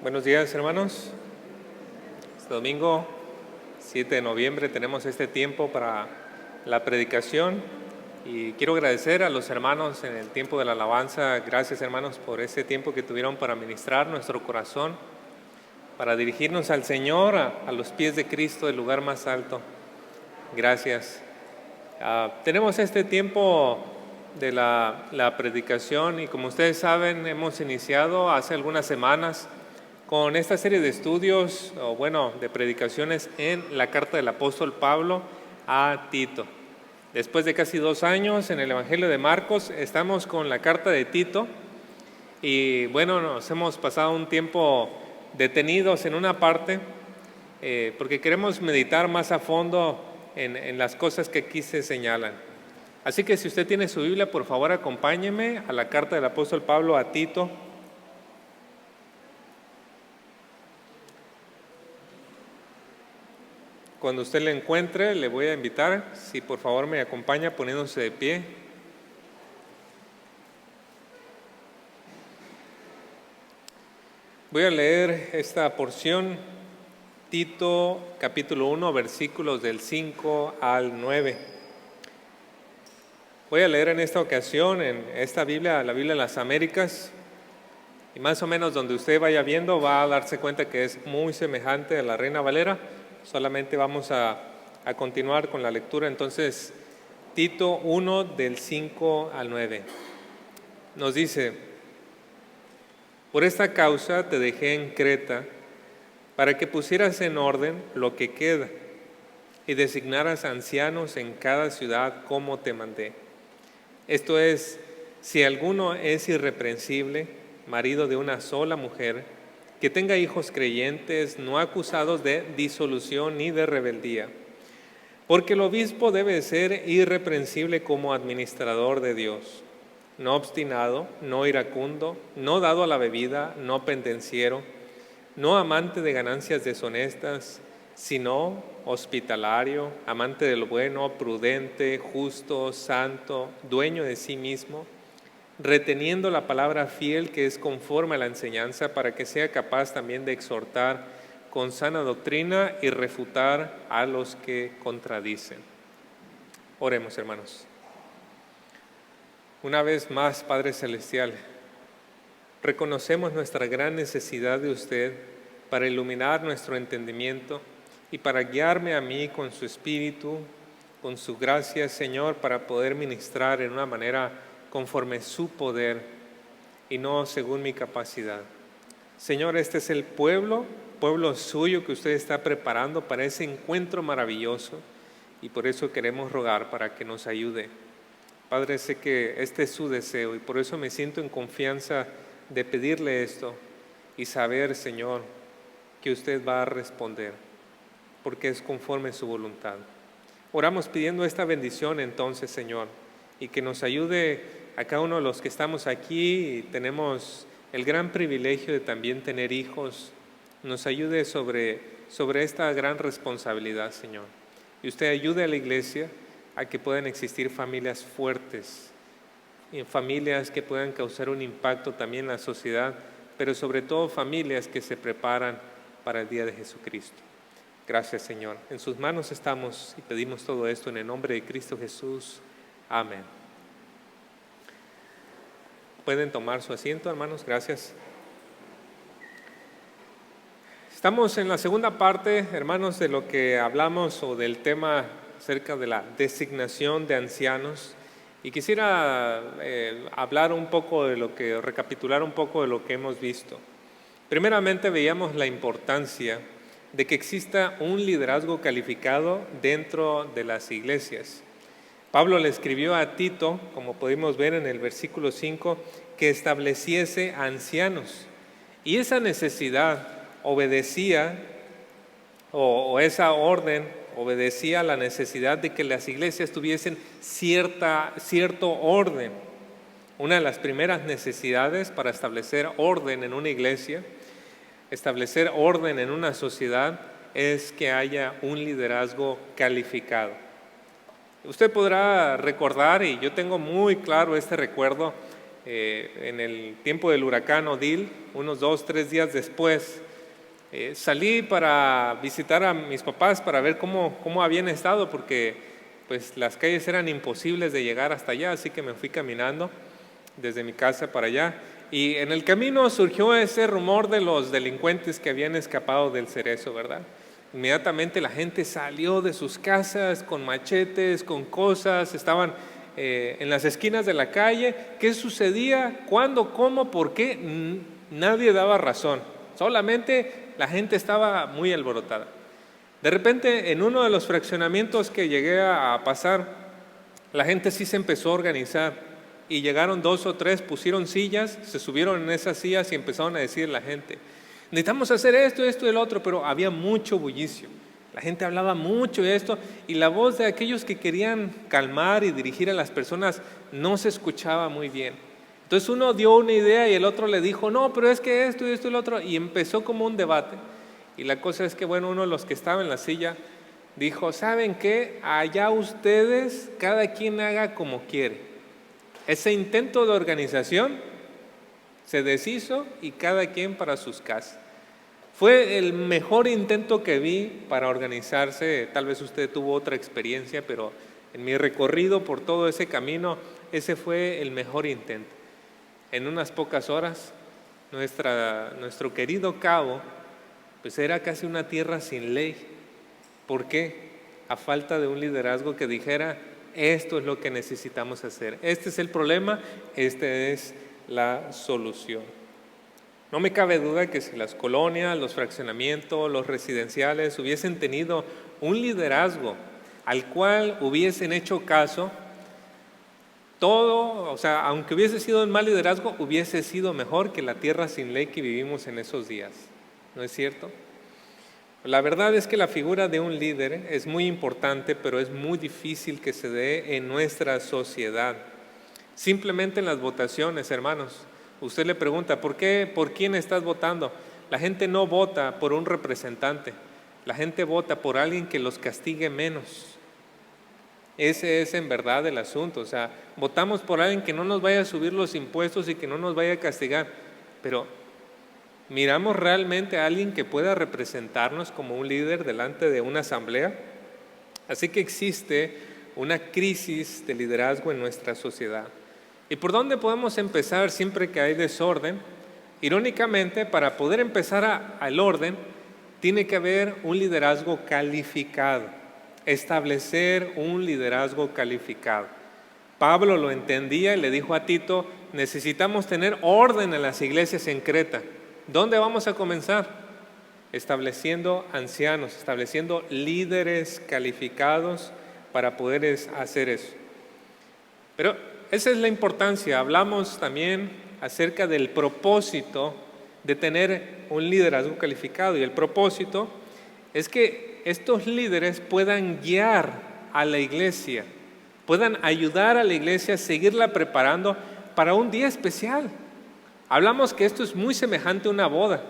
Buenos días, hermanos. Este domingo 7 de noviembre tenemos este tiempo para la predicación y quiero agradecer a los hermanos en el tiempo de la alabanza. Gracias, hermanos, por ese tiempo que tuvieron para ministrar nuestro corazón, para dirigirnos al Señor, a los pies de Cristo, el lugar más alto. Gracias. Tenemos este tiempo de la predicación y como ustedes saben, hemos iniciado hace algunas semanas con esta serie de estudios, de predicaciones en la carta del apóstol Pablo a Tito. Después de casi 2 años en el Evangelio de Marcos, estamos con la carta de Tito y nos hemos pasado un tiempo detenidos en una parte porque queremos meditar más a fondo en las cosas que aquí se señalan. Así que si usted tiene su Biblia, por favor acompáñeme a la carta del apóstol Pablo a Tito. Cuando usted la encuentre, le voy a invitar, si por favor me acompaña poniéndose de pie. Voy a leer esta porción, Tito capítulo 1, versículos del 5 al 9. Voy a leer en esta ocasión, en esta Biblia, la Biblia de las Américas, y más o menos donde usted vaya viendo va a darse cuenta que es muy semejante a la Reina Valera. Solamente vamos a continuar con la lectura. Entonces, Tito 1 del 5 al 9. Nos dice: por esta causa te dejé en Creta, para que pusieras en orden lo que queda y designaras ancianos en cada ciudad como te mandé. Esto es, si alguno es irreprensible, marido de una sola mujer, que tenga hijos creyentes, no acusados de disolución ni de rebeldía. Porque el obispo debe ser irreprensible como administrador de Dios, no obstinado, no iracundo, no dado a la bebida, no pendenciero, no amante de ganancias deshonestas, sino hospitalario, amante del bueno, prudente, justo, santo, dueño de sí mismo, reteniendo la palabra fiel que es conforme a la enseñanza, para que sea capaz también de exhortar con sana doctrina y refutar a los que contradicen. Oremos, hermanos. Una vez más, Padre Celestial, reconocemos nuestra gran necesidad de usted para iluminar nuestro entendimiento y para guiarme a mí con su Espíritu, con su gracia, Señor, para poder ministrar en una manera conforme su poder y no según mi capacidad. Señor, este es el pueblo suyo que usted está preparando para ese encuentro maravilloso y por eso queremos rogar para que nos ayude. Padre, sé que este es su deseo y por eso me siento en confianza de pedirle esto y saber, Señor, que usted va a responder porque es conforme a su voluntad. Oramos pidiendo esta bendición entonces, Señor, y que nos ayude a cada uno de los que estamos aquí y tenemos el gran privilegio de también tener hijos, nos ayude sobre esta gran responsabilidad, Señor. Y usted ayude a la iglesia a que puedan existir familias fuertes, y familias que puedan causar un impacto también en la sociedad, pero sobre todo familias que se preparan para el día de Jesucristo. Gracias, Señor. En sus manos estamos y pedimos todo esto en el nombre de Cristo Jesús. Amén. Pueden tomar su asiento, hermanos. Gracias. Estamos en la segunda parte, hermanos, de lo que hablamos o del tema acerca de la designación de ancianos. Y quisiera recapitular un poco de lo que hemos visto. Primeramente veíamos la importancia de que exista un liderazgo calificado dentro de las iglesias. Pablo le escribió a Tito, como pudimos ver en el versículo 5, que estableciese ancianos. Y esa necesidad obedecía, esa orden obedecía a la necesidad de que las iglesias tuviesen cierto orden. Una de las primeras necesidades para establecer orden en una iglesia, establecer orden en una sociedad, es que haya un liderazgo calificado. Usted podrá recordar, y yo tengo muy claro este recuerdo, en el tiempo del huracán Odile, unos 2, 3 días después, salí para visitar a mis papás para ver cómo habían estado, porque pues las calles eran imposibles de llegar hasta allá, así que me fui caminando desde mi casa para allá. Y en el camino surgió ese rumor de los delincuentes que habían escapado del Cerezo, ¿verdad? Inmediatamente la gente salió de sus casas con machetes, con cosas, estaban en las esquinas de la calle. ¿Qué sucedía? ¿Cuándo? ¿Cómo? ¿Por qué? Nadie daba razón. Solamente la gente estaba muy alborotada. De repente, en uno de los fraccionamientos que llegué a pasar, la gente sí se empezó a organizar y llegaron 2 o 3, pusieron sillas, se subieron en esas sillas y empezaron a decir a la gente: necesitamos hacer esto, esto y el otro, pero había mucho bullicio. La gente hablaba mucho de esto y la voz de aquellos que querían calmar y dirigir a las personas no se escuchaba muy bien. Entonces uno dio una idea y el otro le dijo: no, pero es que esto y esto y el otro, y empezó como un debate. Y la cosa es que, bueno, uno de los que estaba en la silla dijo: ¿saben qué? Allá ustedes, cada quien haga como quiere. Ese intento de organización se deshizo y cada quien para sus casas. Fue el mejor intento que vi para organizarse. Tal vez usted tuvo otra experiencia, pero en mi recorrido por todo ese camino, ese fue el mejor intento. En unas pocas horas, nuestro querido Cabo, pues era casi una tierra sin ley. ¿Por qué? A falta de un liderazgo que dijera: esto es lo que necesitamos hacer, este es el problema, esta es la solución. No me cabe duda que si las colonias, los fraccionamientos, los residenciales hubiesen tenido un liderazgo al cual hubiesen hecho caso, todo, o sea, aunque hubiese sido un mal liderazgo, hubiese sido mejor que la tierra sin ley que vivimos en esos días. ¿No es cierto? La verdad es que la figura de un líder es muy importante, pero es muy difícil que se dé en nuestra sociedad. Simplemente en las votaciones, hermanos. Usted le pregunta: ¿por qué? ¿Por quién estás votando? La gente no vota por un representante. La gente vota por alguien que los castigue menos. Ese es en verdad el asunto. O sea, votamos por alguien que no nos vaya a subir los impuestos y que no nos vaya a castigar. Pero ¿miramos realmente a alguien que pueda representarnos como un líder delante de una asamblea? Así que existe una crisis de liderazgo en nuestra sociedad. ¿Y por dónde podemos empezar siempre que hay desorden? Irónicamente, para poder empezar al orden, tiene que haber un liderazgo calificado, establecer un liderazgo calificado. Pablo lo entendía y le dijo a Tito: necesitamos tener orden en las iglesias en Creta. ¿Dónde vamos a comenzar? Estableciendo ancianos, estableciendo líderes calificados para poder hacer eso. Pero esa es la importancia. Hablamos también acerca del propósito de tener un liderazgo calificado, y el propósito es que estos líderes puedan guiar a la iglesia, puedan ayudar a la iglesia a seguirla preparando para un día especial. Hablamos que esto es muy semejante a una boda.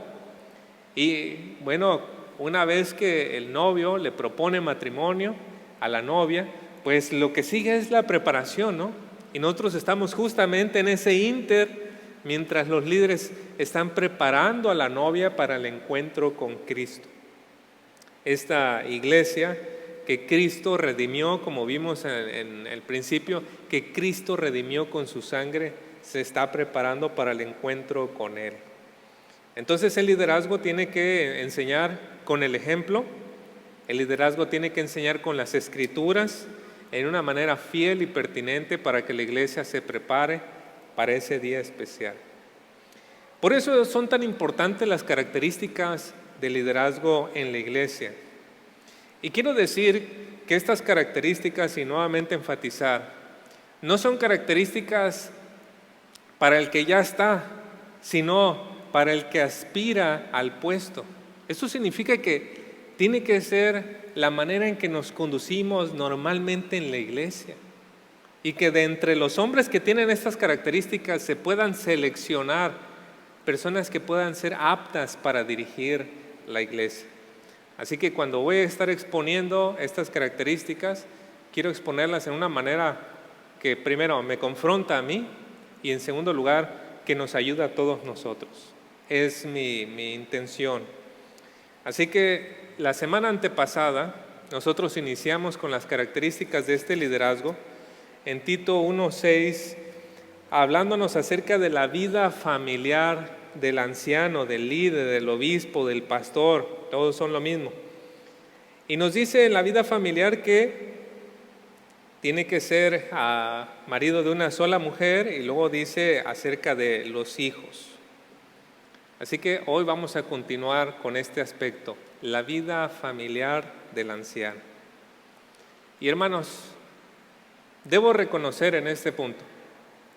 Y bueno, una vez que el novio le propone matrimonio a la novia, pues lo que sigue es la preparación, ¿no? Y nosotros estamos justamente en ese ínter mientras los líderes están preparando a la novia para el encuentro con Cristo. Esta iglesia que Cristo redimió, como vimos en el principio, que Cristo redimió con su sangre, se está preparando para el encuentro con Él. Entonces el liderazgo tiene que enseñar con el ejemplo, el liderazgo tiene que enseñar con las Escrituras en una manera fiel y pertinente para que la iglesia se prepare para ese día especial. Por eso son tan importantes las características del liderazgo en la iglesia. Y quiero decir que estas características, y nuevamente enfatizar, no son características para el que ya está, sino para el que aspira al puesto. Eso significa que tiene que ser la manera en que nos conducimos normalmente en la iglesia, y que de entre los hombres que tienen estas características se puedan seleccionar personas que puedan ser aptas para dirigir la iglesia. Así que cuando voy a estar exponiendo estas características, quiero exponerlas en una manera que primero me confronta a mí, y en segundo lugar, que nos ayude a todos nosotros. Es mi intención. Así que la semana antepasada nosotros iniciamos con las características de este liderazgo en Tito 1:6, hablándonos acerca de la vida familiar del anciano, del líder, del obispo, del pastor, todos son lo mismo. Y nos dice en la vida familiar que tiene que ser marido de una sola mujer, y luego dice acerca de los hijos. Así que hoy vamos a continuar con este aspecto, la vida familiar del anciano. Y hermanos, debo reconocer en este punto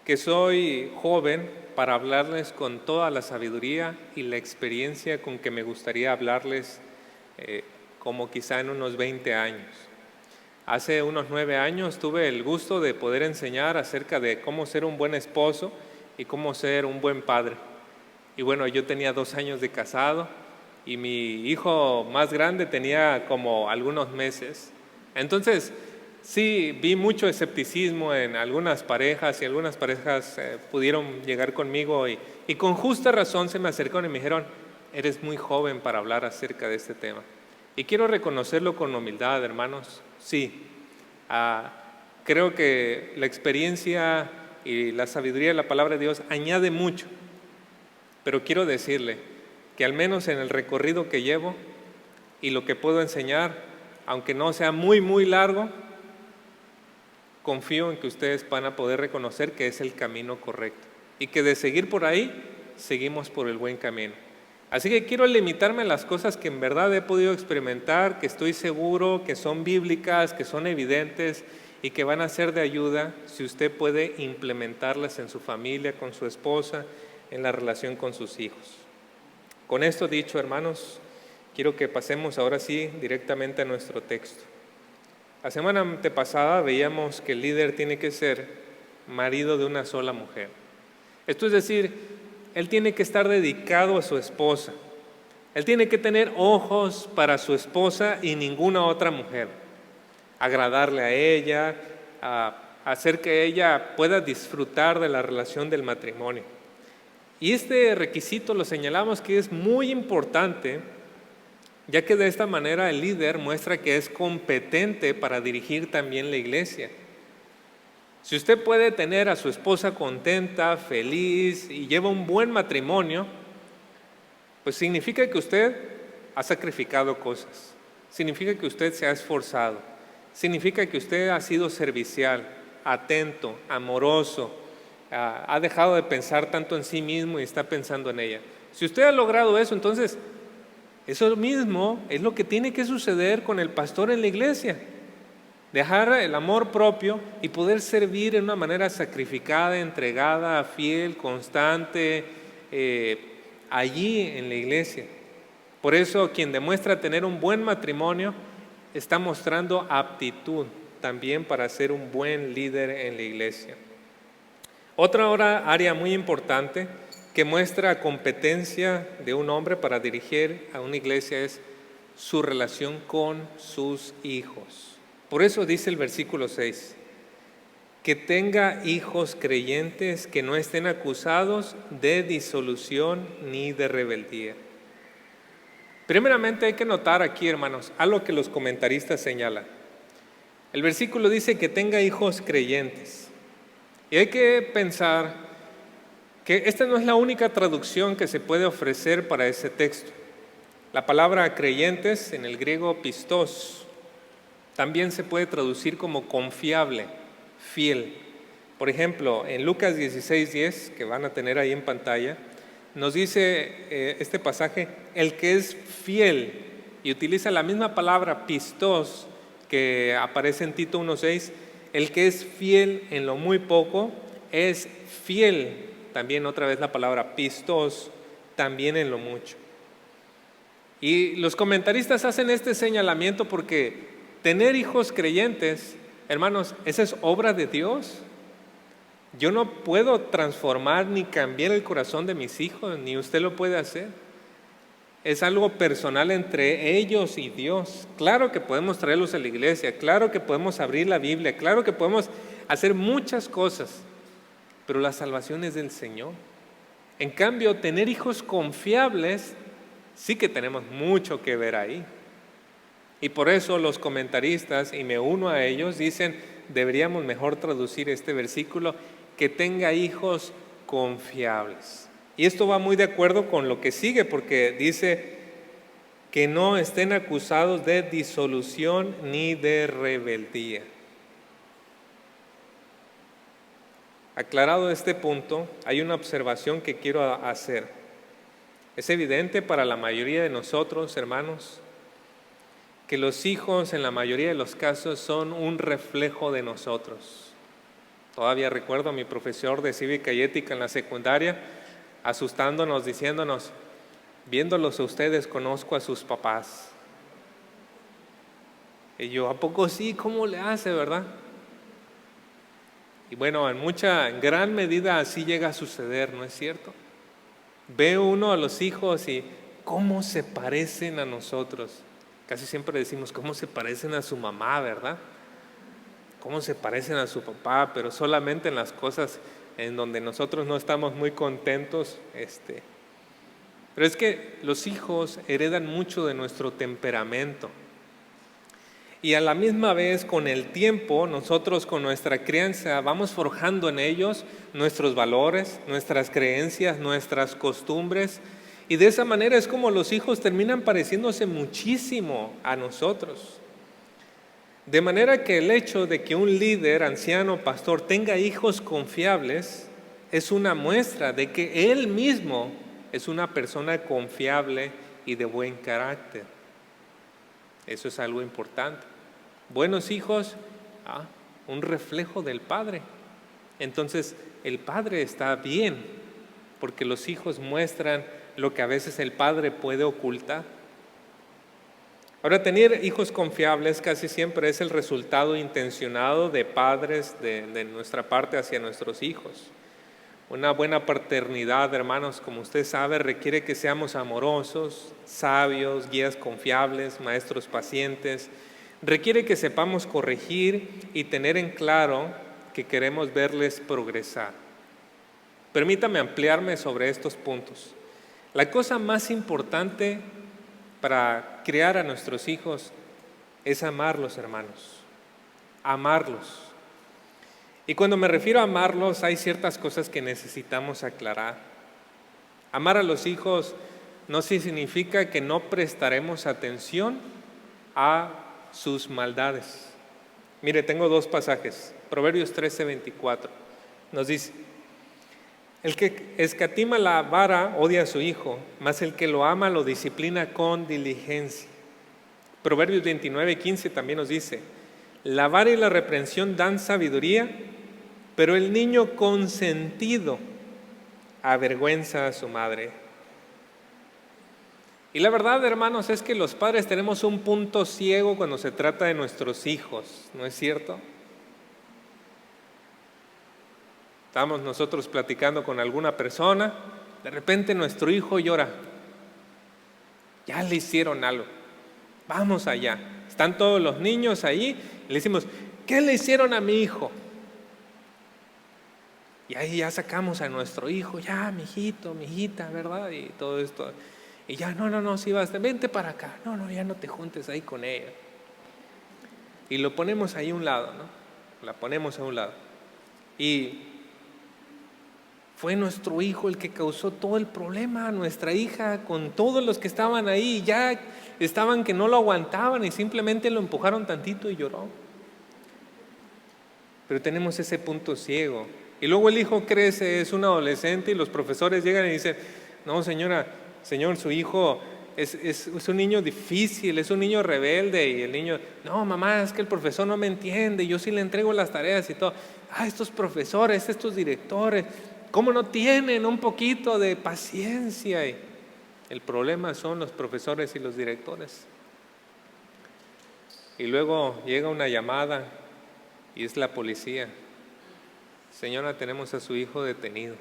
que soy joven para hablarles con toda la sabiduría y la experiencia con que me gustaría hablarles como quizá en unos 20 años. Hace unos 9 años tuve el gusto de poder enseñar acerca de cómo ser un buen esposo y cómo ser un buen padre. Y bueno, yo tenía 2 años de casado y mi hijo más grande tenía como algunos meses. Entonces, sí, vi mucho escepticismo en algunas parejas y algunas parejas pudieron llegar conmigo y con justa razón se me acercaron y me dijeron, eres muy joven para hablar acerca de este tema. Y quiero reconocerlo con humildad, hermanos. Sí, creo que la experiencia y la sabiduría de la palabra de Dios añade mucho, pero quiero decirle que al menos en el recorrido que llevo y lo que puedo enseñar, aunque no sea muy, muy largo, confío en que ustedes van a poder reconocer que es el camino correcto y que de seguir por ahí, seguimos por el buen camino. Así que quiero limitarme a las cosas que en verdad he podido experimentar, que estoy seguro que son bíblicas, que son evidentes y que van a ser de ayuda si usted puede implementarlas en su familia, con su esposa, en la relación con sus hijos. Con esto dicho, hermanos, quiero que pasemos ahora sí directamente a nuestro texto. La semana antepasada veíamos que el líder tiene que ser marido de una sola mujer. Esto es decir, él tiene que estar dedicado a su esposa. Él tiene que tener ojos para su esposa y ninguna otra mujer. Agradarle a ella, hacer que ella pueda disfrutar de la relación del matrimonio. Y este requisito lo señalamos que es muy importante, ya que de esta manera el líder muestra que es competente para dirigir también la iglesia. Si usted puede tener a su esposa contenta, feliz y lleva un buen matrimonio, pues significa que usted ha sacrificado cosas, significa que usted se ha esforzado, significa que usted ha sido servicial, atento, amoroso, ha dejado de pensar tanto en sí mismo y está pensando en ella. Si usted ha logrado eso, entonces eso mismo es lo que tiene que suceder con el pastor en la iglesia. Dejar el amor propio y poder servir en una manera sacrificada, entregada, fiel, constante, allí en la iglesia. Por eso quien demuestra tener un buen matrimonio está mostrando aptitud también para ser un buen líder en la iglesia. Otra área muy importante que muestra competencia de un hombre para dirigir a una iglesia es su relación con sus hijos. Por eso dice el versículo 6, que tenga hijos creyentes que no estén acusados de disolución ni de rebeldía. Primeramente hay que notar aquí, hermanos, algo que los comentaristas señalan. El versículo dice que tenga hijos creyentes. Y hay que pensar que esta no es la única traducción que se puede ofrecer para ese texto. La palabra creyentes en el griego pistos también se puede traducir como confiable, fiel. Por ejemplo, en Lucas 16:10, que van a tener ahí en pantalla, nos dice este pasaje, el que es fiel, y utiliza la misma palabra pistos que aparece en Tito 1:6, el que es fiel en lo muy poco, es fiel, también otra vez la palabra pistos, también en lo mucho. Y los comentaristas hacen este señalamiento porque tener hijos creyentes, hermanos, esa es obra de Dios. Yo no puedo transformar ni cambiar el corazón de mis hijos, ni usted lo puede hacer. Es algo personal entre ellos y Dios. Claro que podemos traerlos a la iglesia, claro que podemos abrir la Biblia, claro que podemos hacer muchas cosas, pero la salvación es del Señor. En cambio, tener hijos confiables, sí que tenemos mucho que ver ahí. Y por eso los comentaristas, y me uno a ellos, dicen, deberíamos mejor traducir este versículo, que tenga hijos confiables. Y esto va muy de acuerdo con lo que sigue, porque dice que no estén acusados de disolución ni de rebeldía. Aclarado este punto, hay una observación que quiero hacer. Es evidente para la mayoría de nosotros, hermanos, que los hijos en la mayoría de los casos son un reflejo de nosotros. Todavía recuerdo a mi profesor de cívica y ética en la secundaria, asustándonos, diciéndonos, viéndolos a ustedes conozco a sus papás. Y yo, ¿a poco sí? ¿Cómo le hace, verdad? Y bueno, en gran medida así llega a suceder, ¿no es cierto? Ve uno a los hijos y cómo se parecen a nosotros. Casi siempre decimos cómo se parecen a su mamá, ¿verdad? Cómo se parecen a su papá, pero solamente en las cosas en donde nosotros no estamos muy contentos. Pero es que los hijos heredan mucho de nuestro temperamento. Y a la misma vez, con el tiempo, nosotros con nuestra crianza vamos forjando en ellos nuestros valores, nuestras creencias, nuestras costumbres. Y de esa manera es como los hijos terminan pareciéndose muchísimo a nosotros. De manera que el hecho de que un líder, anciano, pastor, tenga hijos confiables es una muestra de que él mismo es una persona confiable y de buen carácter. Eso es algo importante. Buenos hijos, un reflejo del Padre. Entonces, el Padre está bien, porque los hijos muestran lo que a veces el Padre puede ocultar. Ahora, tener hijos confiables casi siempre es el resultado intencionado de padres de nuestra parte hacia nuestros hijos. Una buena paternidad, hermanos, como usted sabe, requiere que seamos amorosos, sabios, guías confiables, maestros pacientes. Requiere que sepamos corregir y tener en claro que queremos verles progresar. Permítame ampliarme sobre estos puntos. La cosa más importante para criar a nuestros hijos es amarlos, hermanos. Amarlos. Y cuando me refiero a amarlos, hay ciertas cosas que necesitamos aclarar. Amar a los hijos no significa que no prestaremos atención a sus maldades. Mire, tengo dos pasajes. Proverbios 13:24 nos dice: el que escatima la vara odia a su hijo, mas el que lo ama lo disciplina con diligencia. Proverbios 29:15 también nos dice: la vara y la reprensión dan sabiduría, pero el niño consentido avergüenza a su madre. Y la verdad, hermanos, es que los padres tenemos un punto ciego cuando se trata de nuestros hijos, ¿no es cierto? Estamos nosotros platicando con alguna persona, de repente nuestro hijo llora. Ya le hicieron algo. Vamos allá. Están todos los niños ahí y le decimos, ¿qué le hicieron a mi hijo? Y ahí ya sacamos a nuestro hijo, ya, mi hijito, mi hijita, ¿verdad? Y todo esto. Y ya, no, sí vas, vente para acá. No, ya no te juntes ahí con ella. Y lo ponemos ahí a un lado, ¿no? La ponemos a un lado. Y fue nuestro hijo el que causó todo el problema, nuestra hija, con todos los que estaban ahí, ya estaban que no lo aguantaban y simplemente lo empujaron tantito y lloró. Pero tenemos ese punto ciego. Y luego el hijo crece, es un adolescente y los profesores llegan y dicen, no señor, su hijo es un niño difícil, es un niño rebelde. Y el niño, no mamá, es que el profesor no me entiende, yo sí le entrego las tareas y todo. Estos profesores, estos directores, ¿cómo no tienen un poquito de paciencia? Y el problema son los profesores y los directores. Y luego llega una llamada y es la policía. Señora, tenemos a su hijo detenido.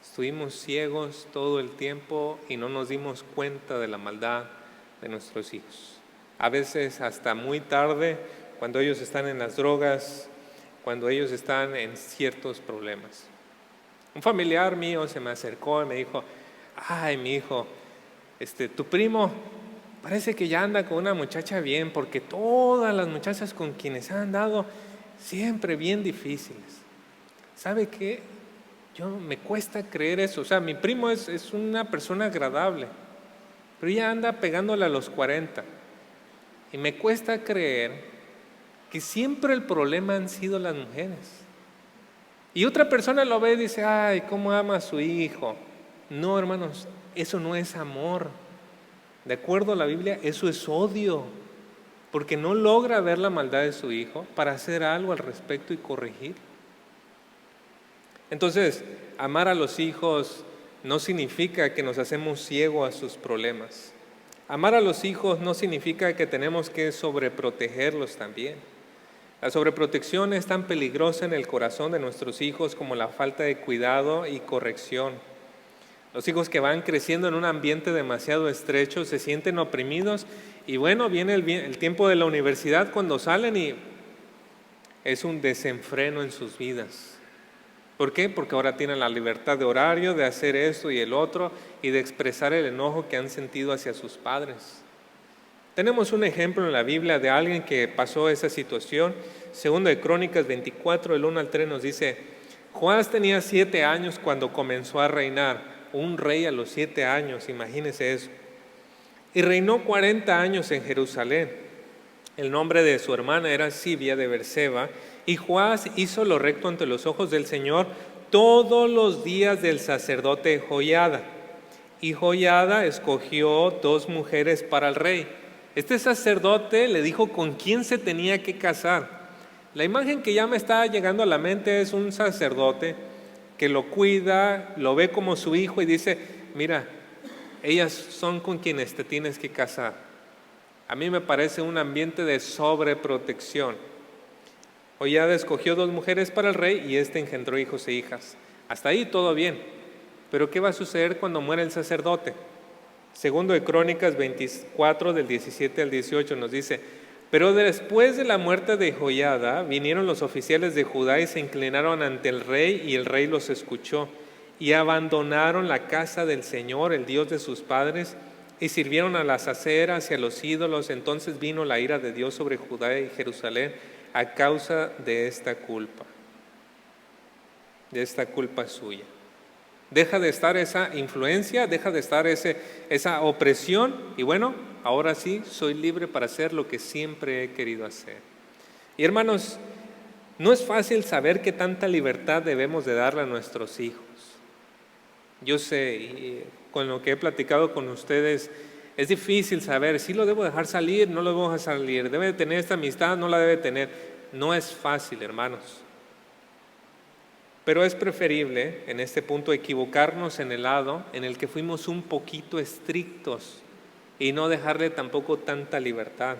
Estuvimos ciegos todo el tiempo y no nos dimos cuenta de la maldad de nuestros hijos. A veces hasta muy tarde, cuando ellos están en las drogas, cuando ellos están en ciertos problemas. Un familiar mío se me acercó y me dijo: ay, mi hijo, tu primo parece que ya anda con una muchacha bien, porque todas las muchachas con quienes han andado siempre bien difíciles. ¿Sabe qué? Me cuesta creer eso. O sea, mi primo es una persona agradable, pero ella anda pegándole a los 40. Y me cuesta creer que siempre el problema han sido las mujeres. Y otra persona lo ve y dice: ay, cómo ama a su hijo. No, hermanos, eso no es amor. De acuerdo a la Biblia, eso es odio, porque no logra ver la maldad de su hijo para hacer algo al respecto y corregir. Entonces, amar a los hijos no significa que nos hacemos ciegos a sus problemas. Amar a los hijos no significa que tenemos que sobreprotegerlos también. La sobreprotección es tan peligrosa en el corazón de nuestros hijos como la falta de cuidado y corrección. Los hijos que van creciendo en un ambiente demasiado estrecho se sienten oprimidos y bueno, viene el tiempo de la universidad cuando salen y es un desenfreno en sus vidas. ¿Por qué? Porque ahora tienen la libertad de horario, de hacer esto y el otro y de expresar el enojo que han sentido hacia sus padres. Tenemos un ejemplo en la Biblia de alguien que pasó esa situación. Segundo de Crónicas 24, del 1 al 3 nos dice: Joás tenía 7 años cuando comenzó a reinar. Un rey a los 7 años, imagínese eso. Y reinó 40 años en Jerusalén. El nombre de su hermana era Sibia de Berseba. Y Joás hizo lo recto ante los ojos del Señor todos los días del sacerdote Joiada. Y Joiada escogió 2 mujeres para el rey. Este sacerdote le dijo con quién se tenía que casar. La imagen que ya me está llegando a la mente es un sacerdote que lo cuida, lo ve como su hijo y dice: mira, ellas son con quienes te tienes que casar. A mí me parece un ambiente de sobreprotección. Joiada escogió 2 mujeres para el rey y engendró hijos e hijas. Hasta ahí todo bien. Pero ¿qué va a suceder cuando muere el sacerdote? Segundo de Crónicas 24, del 17 al 18 nos dice: pero después de la muerte de Joiada, vinieron los oficiales de Judá y se inclinaron ante el rey, y el rey los escuchó, y abandonaron la casa del Señor, el Dios de sus padres, y sirvieron a las aceras y a los ídolos. Entonces vino la ira de Dios sobre Judá y Jerusalén a causa de esta culpa suya. Deja de estar esa influencia, deja de estar esa opresión, y bueno, ahora sí soy libre para hacer lo que siempre he querido hacer. Y hermanos, no es fácil saber qué tanta libertad debemos de darle a nuestros hijos. Yo sé, y con lo que he platicado con ustedes, es difícil saber si lo debo dejar salir, no lo debo dejar salir, debe de tener esta amistad, no la debe tener. No es fácil, hermanos. Pero es preferible en este punto equivocarnos en el lado en el que fuimos un poquito estrictos y no dejarle tampoco tanta libertad.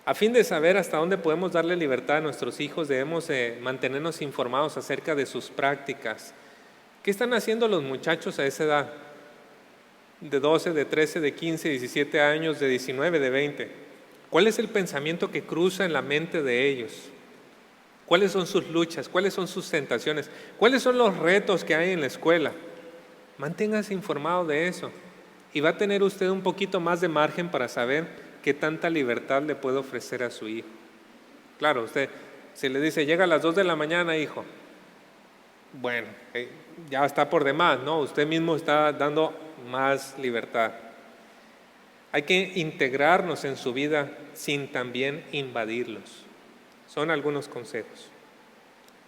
A fin de saber hasta dónde podemos darle libertad a nuestros hijos, debemos mantenernos informados acerca de sus prácticas. ¿Qué están haciendo los muchachos a esa edad? De 12, de 13, de 15, 17 años, de 19, de 20. ¿Cuál es el pensamiento que cruza en la mente de ellos? ¿Cuáles son sus luchas? ¿Cuáles son sus tentaciones? ¿Cuáles son los retos que hay en la escuela? Manténgase informado de eso y va a tener usted un poquito más de margen para saber qué tanta libertad le puede ofrecer a su hijo. Claro, usted se le dice: llega a las 2 de la mañana, hijo. Bueno, ya está por demás, ¿no? Usted mismo está dando más libertad. Hay que integrarnos en su vida sin también invadirlos. Son algunos consejos.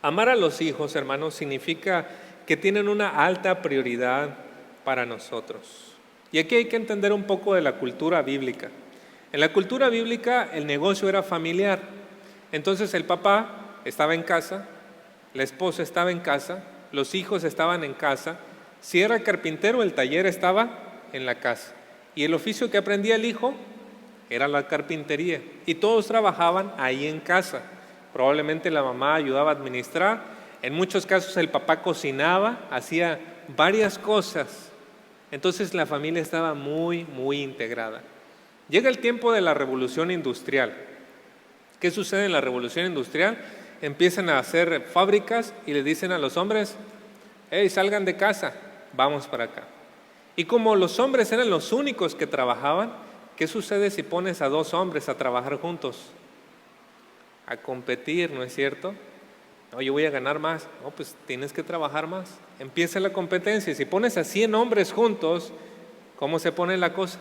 Amar a los hijos, hermanos, significa que tienen una alta prioridad para nosotros. Y aquí hay que entender un poco de la cultura bíblica. En la cultura bíblica el negocio era familiar. Entonces el papá estaba en casa, la esposa estaba en casa, los hijos estaban en casa. Si era carpintero, el taller estaba en la casa. Y el oficio que aprendía el hijo era la carpintería. Y todos trabajaban ahí en casa. Probablemente la mamá ayudaba a administrar. En muchos casos el papá cocinaba, hacía varias cosas. Entonces la familia estaba muy, muy integrada. Llega el tiempo de la revolución industrial. ¿Qué sucede en la revolución industrial? empiezan a hacer fábricas y le dicen a los hombres, hey, salgan de casa, vamos para acá. Y como los hombres eran los únicos que trabajaban, ¿qué sucede si pones a 2 hombres a trabajar juntos? A competir, ¿no es cierto? No, yo voy a ganar más. No, pues tienes que trabajar más. Empieza la competencia. Si pones a 100 hombres juntos, ¿cómo se pone la cosa?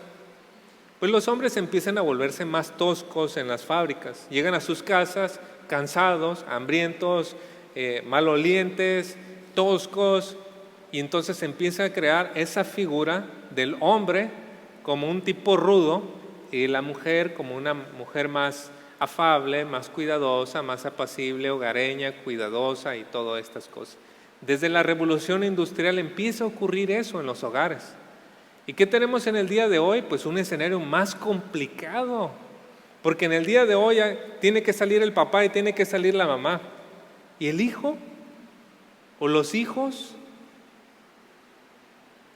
Pues los hombres empiezan a volverse más toscos en las fábricas. Llegan a sus casas cansados, hambrientos, malolientes, toscos, y entonces empieza a crear esa figura del hombre como un tipo rudo y la mujer como una mujer más afable, más cuidadosa, más apacible, hogareña, cuidadosa y todas estas cosas. Desde la revolución industrial empieza a ocurrir eso en los hogares. ¿Y qué tenemos en el día de hoy? Pues un escenario más complicado, porque en el día de hoy tiene que salir el papá y tiene que salir la mamá. ¿Y el hijo? ¿O los hijos?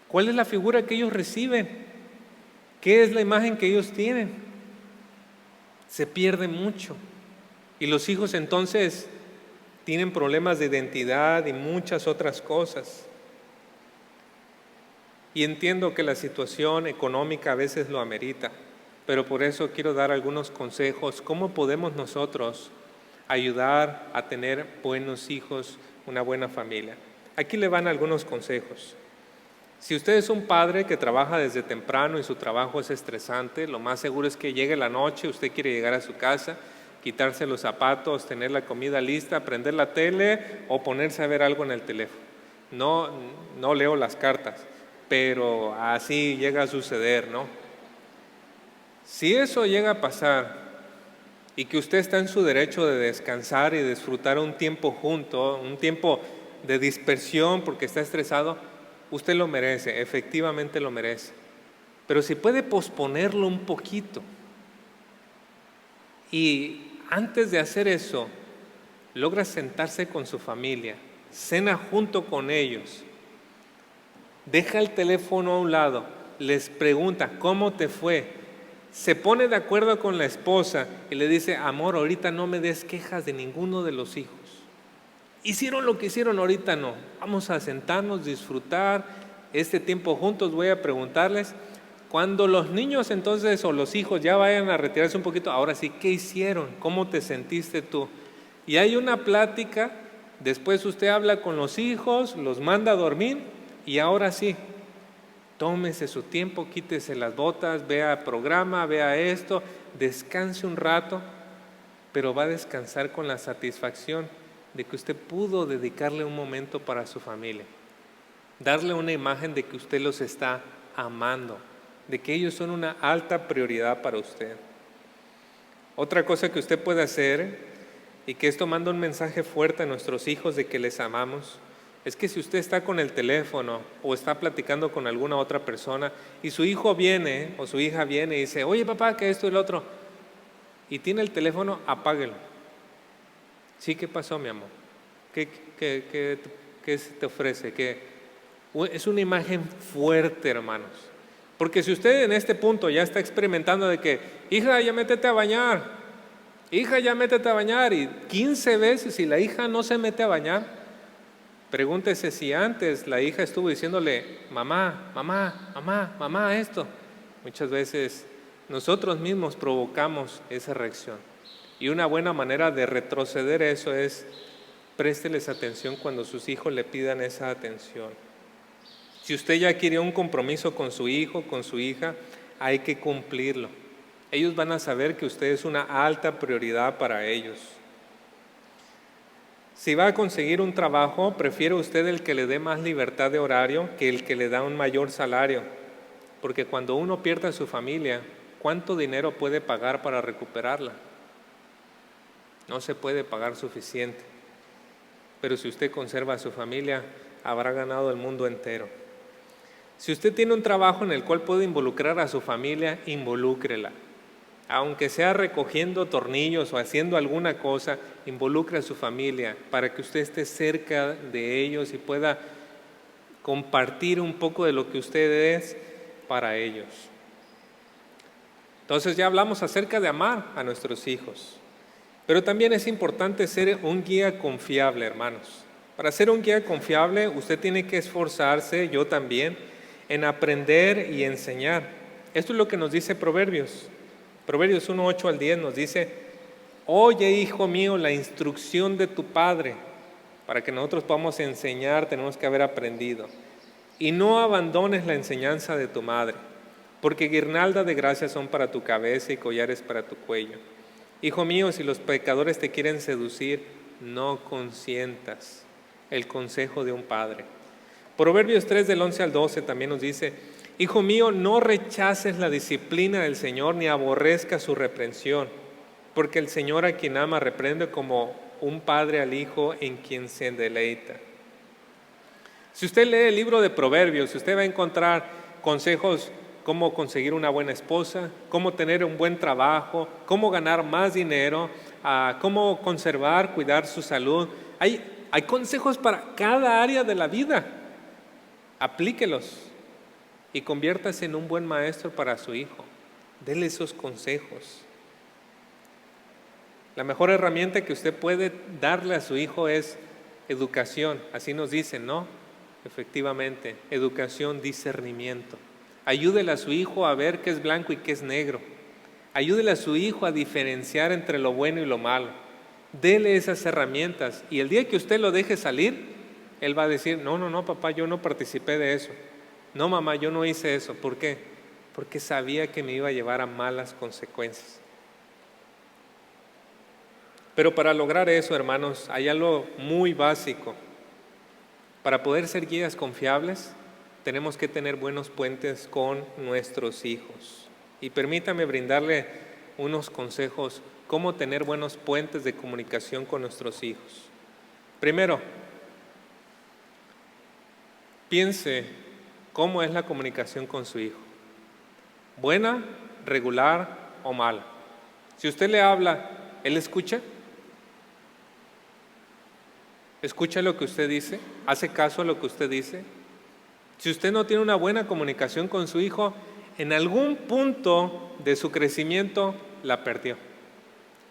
¿Cuál es la figura que ellos reciben? ¿Qué es la imagen que ellos tienen? Se pierde mucho. Y los hijos entonces tienen problemas de identidad y muchas otras cosas. Y entiendo que la situación económica a veces lo amerita, pero por eso quiero dar algunos consejos. ¿Cómo podemos nosotros ayudar a tener buenos hijos, una buena familia? Aquí le van algunos consejos. Si usted es un padre que trabaja desde temprano y su trabajo es estresante, lo más seguro es que llegue la noche, usted quiere llegar a su casa, quitarse los zapatos, tener la comida lista, prender la tele o ponerse a ver algo en el teléfono. No leo las cartas, pero así llega a suceder, ¿no? Si eso llega a pasar y que usted está en su derecho de descansar y disfrutar un tiempo junto, un tiempo de dispersión porque está estresado, usted lo merece, efectivamente lo merece. Pero si puede posponerlo un poquito y antes de hacer eso, logra sentarse con su familia, cena junto con ellos, deja el teléfono a un lado, les pregunta, ¿cómo te fue? Se pone de acuerdo con la esposa y le dice, amor, ahorita no me des quejas de ninguno de los hijos. Hicieron lo que hicieron, ahorita no. Vamos a sentarnos, disfrutar este tiempo juntos. Voy a preguntarles, cuando los niños entonces o los hijos ya vayan a retirarse un poquito, ahora sí, ¿qué hicieron? ¿Cómo te sentiste tú? Y hay una plática, después usted habla con los hijos, los manda a dormir y ahora sí, tómese su tiempo, quítese las botas, vea programa, vea esto, descanse un rato, pero va a descansar con la satisfacción de que usted pudo dedicarle un momento para su familia, darle una imagen de que usted los está amando, de que ellos son una alta prioridad para usted. Otra cosa que usted puede hacer, y que esto manda un mensaje fuerte a nuestros hijos de que les amamos, es que si usted está con el teléfono o está platicando con alguna otra persona y su hijo viene o su hija viene y dice, oye papá, que esto y lo otro, y tiene el teléfono, apáguelo. Sí, ¿qué pasó, mi amor? ¿Qué se te ofrece? Es una imagen fuerte, hermanos. Porque si usted en este punto ya está experimentando de que, hija, ya métete a bañar, hija, ya métete a bañar, y 15 veces y la hija no se mete a bañar, pregúntese si antes la hija estuvo diciéndole, mamá, mamá, mamá, mamá, esto. Muchas veces nosotros mismos provocamos esa reacción. Y una buena manera de retroceder eso es présteles atención cuando sus hijos le pidan esa atención. Si usted ya quiere un compromiso con su hijo, con su hija, hay que cumplirlo. Ellos van a saber que usted es una alta prioridad para ellos. Si va a conseguir un trabajo, prefiere usted el que le dé más libertad de horario que el que le da un mayor salario. Porque cuando uno pierde a su familia, ¿cuánto dinero puede pagar para recuperarla? No se puede pagar suficiente, pero si usted conserva a su familia, habrá ganado el mundo entero. Si usted tiene un trabajo en el cual puede involucrar a su familia, involúcrela. Aunque sea recogiendo tornillos o haciendo alguna cosa, involucre a su familia para que usted esté cerca de ellos y pueda compartir un poco de lo que usted es para ellos. Entonces ya hablamos acerca de amar a nuestros hijos. Pero también es importante ser un guía confiable, hermanos. Para ser un guía confiable, usted tiene que esforzarse, yo también, en aprender y enseñar. Esto es lo que nos dice Proverbios. Proverbios 1, 8 al 10 nos dice: oye, hijo mío, la instrucción de tu padre. Para que nosotros podamos enseñar, tenemos que haber aprendido. Y no abandones la enseñanza de tu madre, porque guirnalda de gracia son para tu cabeza y collares para tu cuello. Hijo mío, si los pecadores te quieren seducir, no consientas el consejo de un padre. Proverbios 3 del 11 al 12 también nos dice: hijo mío, no rechaces la disciplina del Señor, ni aborrezcas su reprensión, porque el Señor a quien ama reprende como un padre al hijo en quien se deleita. Si usted lee el libro de Proverbios, usted va a encontrar consejos: cómo conseguir una buena esposa, cómo tener un buen trabajo, cómo ganar más dinero, cómo conservar, cuidar su salud. Hay consejos para cada área de la vida. Aplíquelos y conviértase en un buen maestro para su hijo. Dele esos consejos. La mejor herramienta que usted puede darle a su hijo es educación. Así nos dicen, ¿no? Efectivamente, educación, discernimiento. Ayúdele a su hijo a ver qué es blanco y qué es negro. Ayúdele a su hijo a diferenciar entre lo bueno y lo malo. Dele esas herramientas y el día que usted lo deje salir, él va a decir: no, papá, yo no participé de eso. No, mamá, yo no hice eso. ¿Por qué? Porque sabía que me iba a llevar a malas consecuencias. Pero para lograr eso, hermanos, hay algo muy básico. Para poder ser guías confiables, tenemos que tener buenos puentes con nuestros hijos. Y permítame brindarle unos consejos cómo tener buenos puentes de comunicación con nuestros hijos. Primero, piense cómo es la comunicación con su hijo. ¿Buena, regular o mala? Si usted le habla, ¿él escucha? ¿Escucha lo que usted dice? ¿Hace caso a lo que usted dice? Si usted no tiene una buena comunicación con su hijo, en algún punto de su crecimiento la perdió.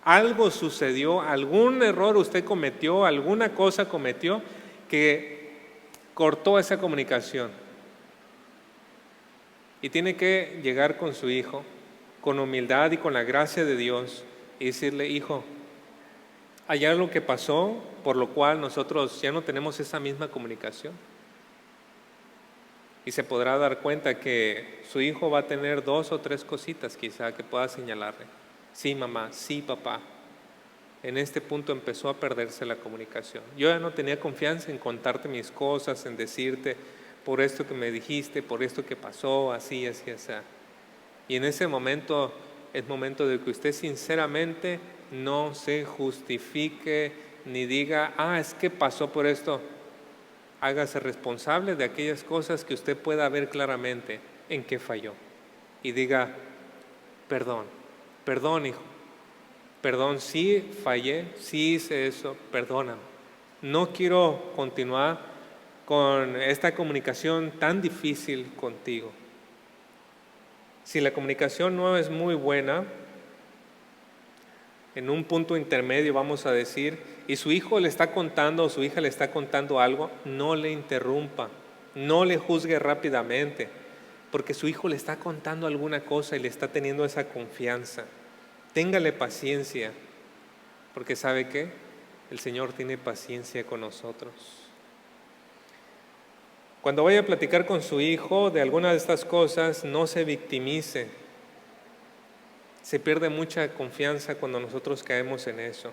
Algo sucedió, algún error usted cometió, alguna cosa cometió que cortó esa comunicación. Y tiene que llegar con su hijo con humildad y con la gracia de Dios y decirle: hijo, hay algo que pasó por lo cual nosotros ya no tenemos esa misma comunicación. Y se podrá dar cuenta que su hijo va a tener 2 o 3 cositas quizá que pueda señalarle. Sí, mamá, sí, papá. En este punto empezó a perderse la comunicación. Yo ya no tenía confianza en contarte mis cosas, en decirte por esto que me dijiste, por esto que pasó, así, así, así. Y en ese momento es momento de que usted sinceramente no se justifique ni diga: es que pasó por esto. Hágase responsable de aquellas cosas que usted pueda ver claramente en qué falló. Y diga: perdón, hijo. Perdón, sí fallé, sí hice eso, perdóname. No quiero continuar con esta comunicación tan difícil contigo. Si la comunicación no es muy buena, en un punto intermedio vamos a decir, y su hijo le está contando o su hija le está contando algo, no le interrumpa, no le juzgue rápidamente, porque su hijo le está contando alguna cosa y le está teniendo esa confianza. Téngale paciencia, porque ¿sabe qué? El Señor tiene paciencia con nosotros. Cuando vaya a platicar con su hijo de alguna de estas cosas, no se victimice. Se pierde mucha confianza cuando nosotros caemos en eso.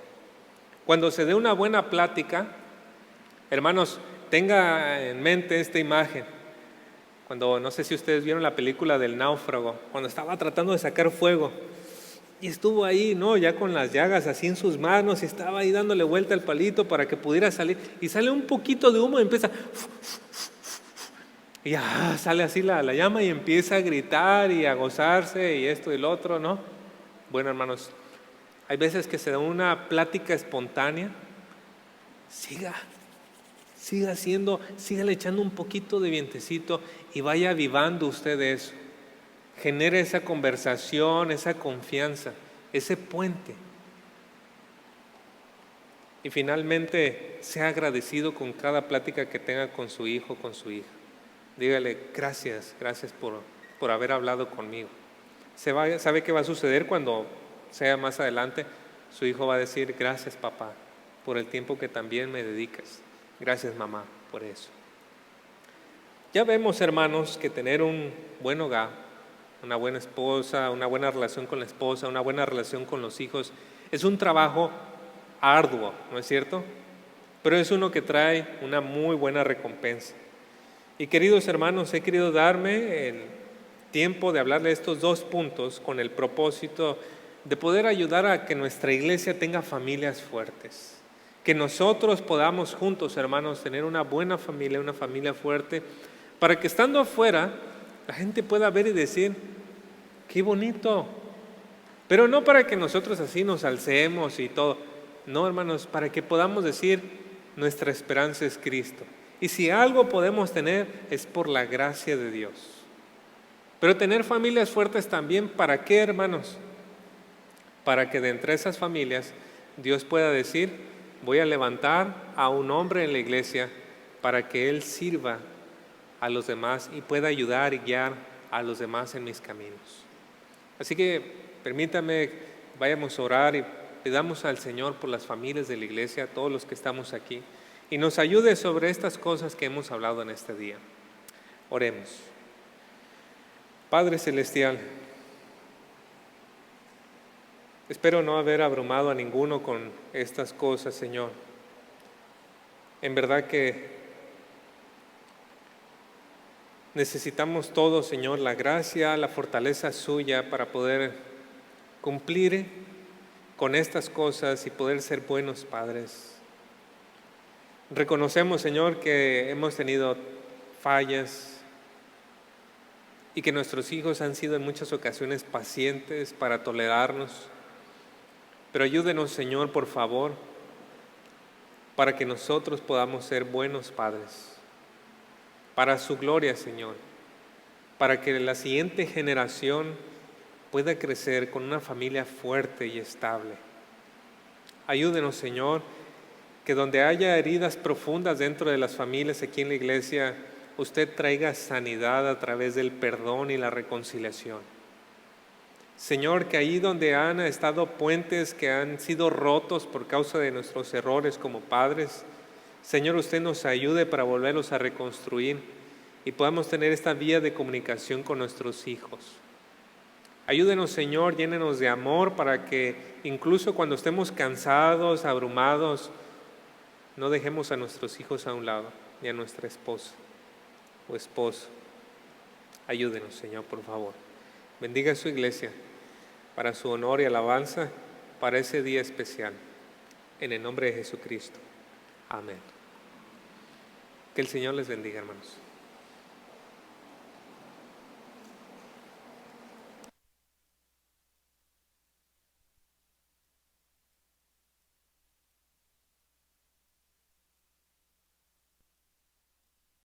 Cuando se dé una buena plática, hermanos, tenga en mente esta imagen. Cuando, no sé si ustedes vieron la película del náufrago, cuando estaba tratando de sacar fuego y estuvo ahí, ¿no? Ya con las llagas así en sus manos y estaba ahí dándole vuelta al palito para que pudiera salir y sale un poquito de humo y empieza y ya sale así la llama y empieza a gritar y a gozarse y esto y lo otro, ¿no? Bueno, hermanos, hay veces que se da una plática espontánea. Siga sígale echando un poquito de vientecito y vaya avivando usted eso. Genere esa conversación, esa confianza, ese puente. Y finalmente, sea agradecido con cada plática que tenga con su hijo, con su hija. Dígale, gracias por haber hablado conmigo. ¿Sabe qué va a suceder cuando sea más adelante? Su hijo va a decir, gracias papá, por el tiempo que también me dedicas. Gracias mamá, por eso. Ya vemos, hermanos, que tener un buen hogar, una buena esposa, una buena relación con la esposa, una buena relación con los hijos, es un trabajo arduo, ¿no es cierto? Pero es uno que trae una muy buena recompensa. Y queridos hermanos, he querido darme el tiempo de hablarle de estos 2 puntos con el propósito de poder ayudar a que nuestra iglesia tenga familias fuertes. Que nosotros podamos juntos, hermanos, tener una buena familia, una familia fuerte, para que estando afuera, la gente pueda ver y decir, qué bonito. Pero no para que nosotros así nos alcemos y todo. No, hermanos, para que podamos decir, nuestra esperanza es Cristo. Y si algo podemos tener, es por la gracia de Dios. Pero tener familias fuertes también, ¿para qué, hermanos? Para que de entre esas familias, Dios pueda decir, voy a levantar a un hombre en la iglesia para que él sirva a los demás y pueda ayudar y guiar a los demás en mis caminos. Así que permítame, vayamos a orar y pidamos al Señor por las familias de la iglesia, todos los que estamos aquí, y nos ayude sobre estas cosas que hemos hablado en este día. Oremos. Padre Celestial, espero no haber abrumado a ninguno con estas cosas, Señor. En verdad que necesitamos todos, Señor, la gracia, la fortaleza suya para poder cumplir con estas cosas y poder ser buenos padres. Reconocemos, Señor, que hemos tenido fallas y que nuestros hijos han sido en muchas ocasiones pacientes para tolerarnos. Pero ayúdenos, Señor, por favor, para que nosotros podamos ser buenos padres. Para su gloria, Señor, para que la siguiente generación pueda crecer con una familia fuerte y estable. Ayúdenos, Señor, que donde haya heridas profundas dentro de las familias aquí en la iglesia, usted traiga sanidad a través del perdón y la reconciliación. Señor, que ahí donde han estado puentes que han sido rotos por causa de nuestros errores como padres, Señor, usted nos ayude para volverlos a reconstruir y podamos tener esta vía de comunicación con nuestros hijos. Ayúdenos, Señor, llénenos de amor para que incluso cuando estemos cansados, abrumados, no dejemos a nuestros hijos a un lado, ni a nuestra esposa o esposo. Ayúdenos, Señor, por favor. Bendiga a su iglesia para su honor y alabanza para ese día especial. En el nombre de Jesucristo. Amén. Que el Señor les bendiga, hermanos.